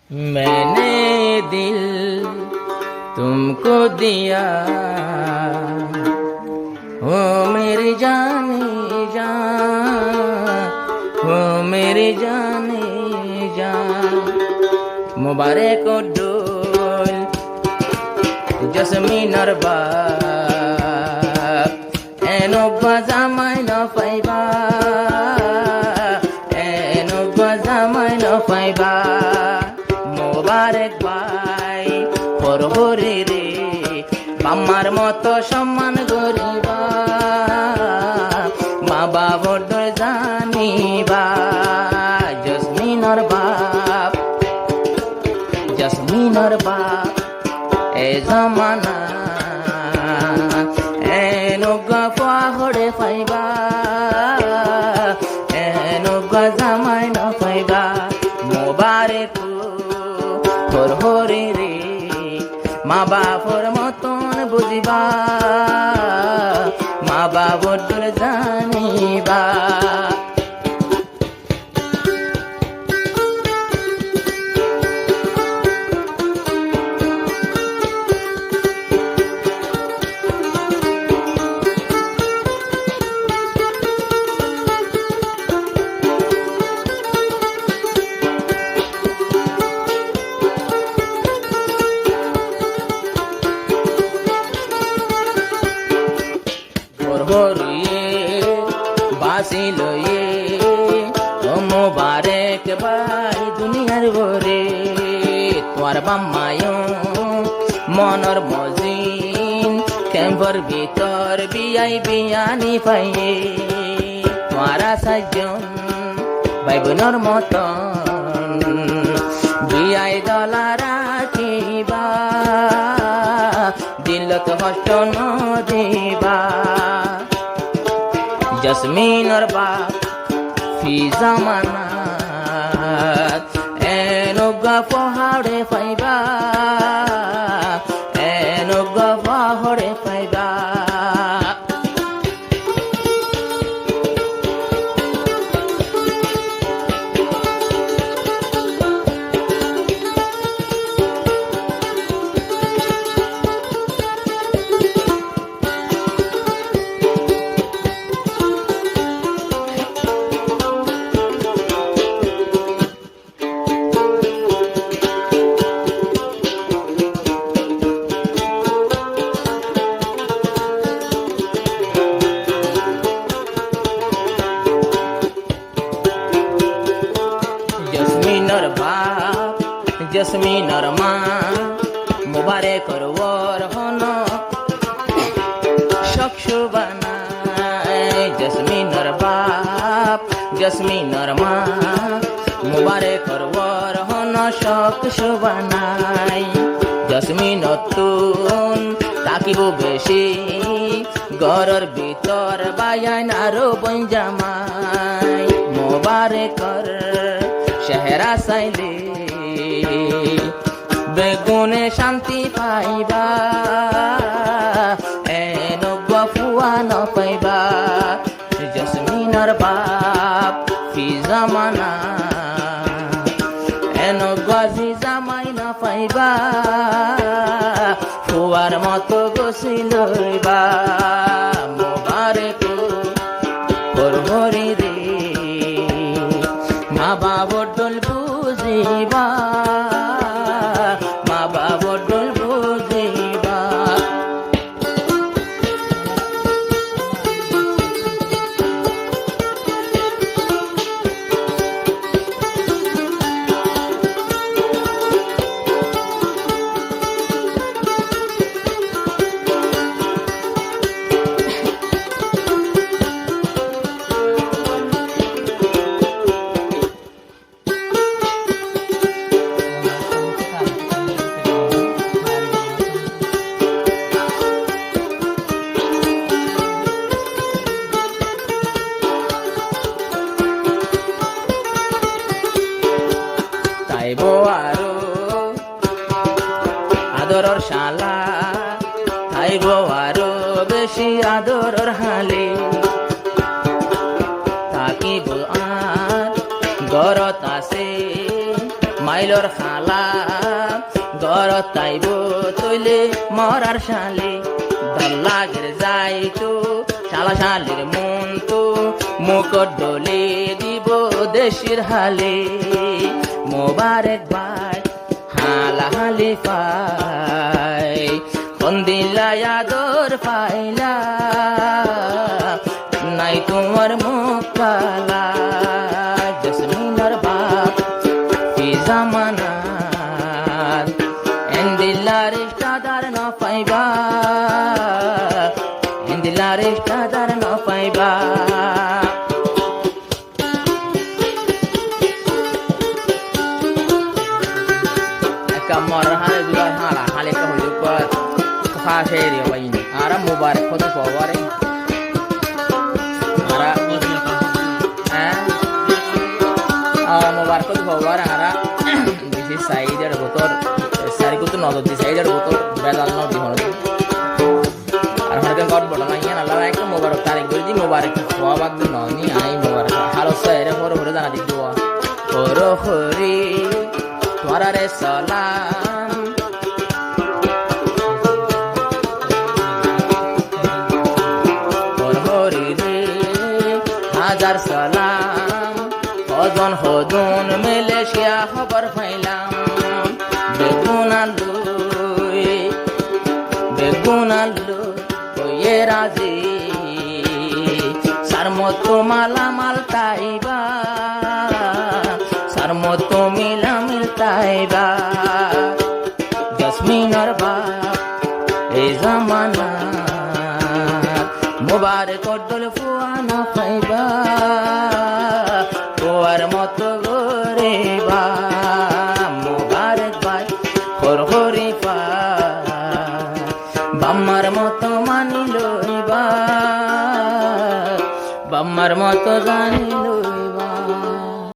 मैंने दिल तुमको दिया, हो मेरी जाने जान, हो मेरी जाने जान। मुबारक डोल जसमिनर बाप, एनो बाजामाय न पाइबा, एनो बाजामाय न पाइबा। মুবারক ভাই হরে রে, আমার মতো সম্মান করিবা, মা বাবার দর জানিবা। জসমিনর বাপ, জসমিনর বাপ এ জামানা এনো গা হরে পাইবা, এনো গা জামাই ন পাইবা। মুবারক হরে রে, মা বাবার মতন বুঝিবা, মা বাবার দর জানিবা। হরিয়ে বাসি লয়ে ও মুবারক ভাই দুনিয়ার ভরে। তোর বাম্মায় মনর মজিন ক্যাম্পর ভিতর বিয়াই বিয়ানি পাইয়ে। তোরা সাজন ভাই বোনর মতন বিয়াই দলা রাখিবা, দিলত কষ্ট ন দিবা। জসমিনর বাপ ফি জামানাত এনো গা পাহাড়ে পাইবা, এনো গা পাহাড়ে পাইবা। জসমিনর বাপ জসমিনর মা মুবারক ওর হন শখসু বানায়। জসমিনর বাপ জসমিনর মা মুবারক ওর হন শখসু বানায়। জসমিন তুন তাকিব বেশি ঘরের ভিতর বায়ান আরো বন জামাই। মুবারকর চেহারা চাইলে বেগুনে শান্তি পাইবা, এনো গফুয়া ন পাইবা। জসমিনর বাপ ফি জামানা এনো গজি জামাই ন পাইবা, ফুয়ার মতো গছি লইবা। মুবারক হরি রে, মা বাবার দল বুঝিবা, মা বাবার দল বুঝিবা। চাইব আরো আদরর শালা, চাইব আরো বেশি আদরর হালে। থাকিব আর গরত আছে ফাইলর খালা ঘরত তাইব তৈলে মরার শালে দল লাগের যাইতো শালা শালের মন তো মুকট ডলে দিব দেশের হালে মোবারক ভাই হালা হালি পাই কোন দিলা আদর পাইলা নাই তোমার মুখ কালা জসমিনার বাপ ফি জামানাত এন্দিলার ইস্তাদার ন পাইবা এন্দিলার ইস্তাদার ন পাইবা kamar hal dua hala hal ka hulu pa kha sheri wai ni ara mubarak ko to paware ara mubarak ko to paware ara bisi side er botor sari ko to no di side er botor bedal no di hono ar hade god bola na yan allah ek mubarak tarik boli di mubarak ko bag no ni ai mubarak halo sare horo horo jana di dua horo hori তোমারে সালাম হরি রে হাজার সালাম হজন হদুন Malaysia খবর পাইলাম বেগুন আলু way রাজি সার মতো মালামাল তাইবা সার মতো মিলা মিলতাইবা জসমিনার বাপ এই জামানা মুবারক ডল ফুয়ানা পাইবা তোর মতো গরিবা মুবারক ভাই হরি পা বাম্মার মতো মানি লইবা বাম্মার মতো জানি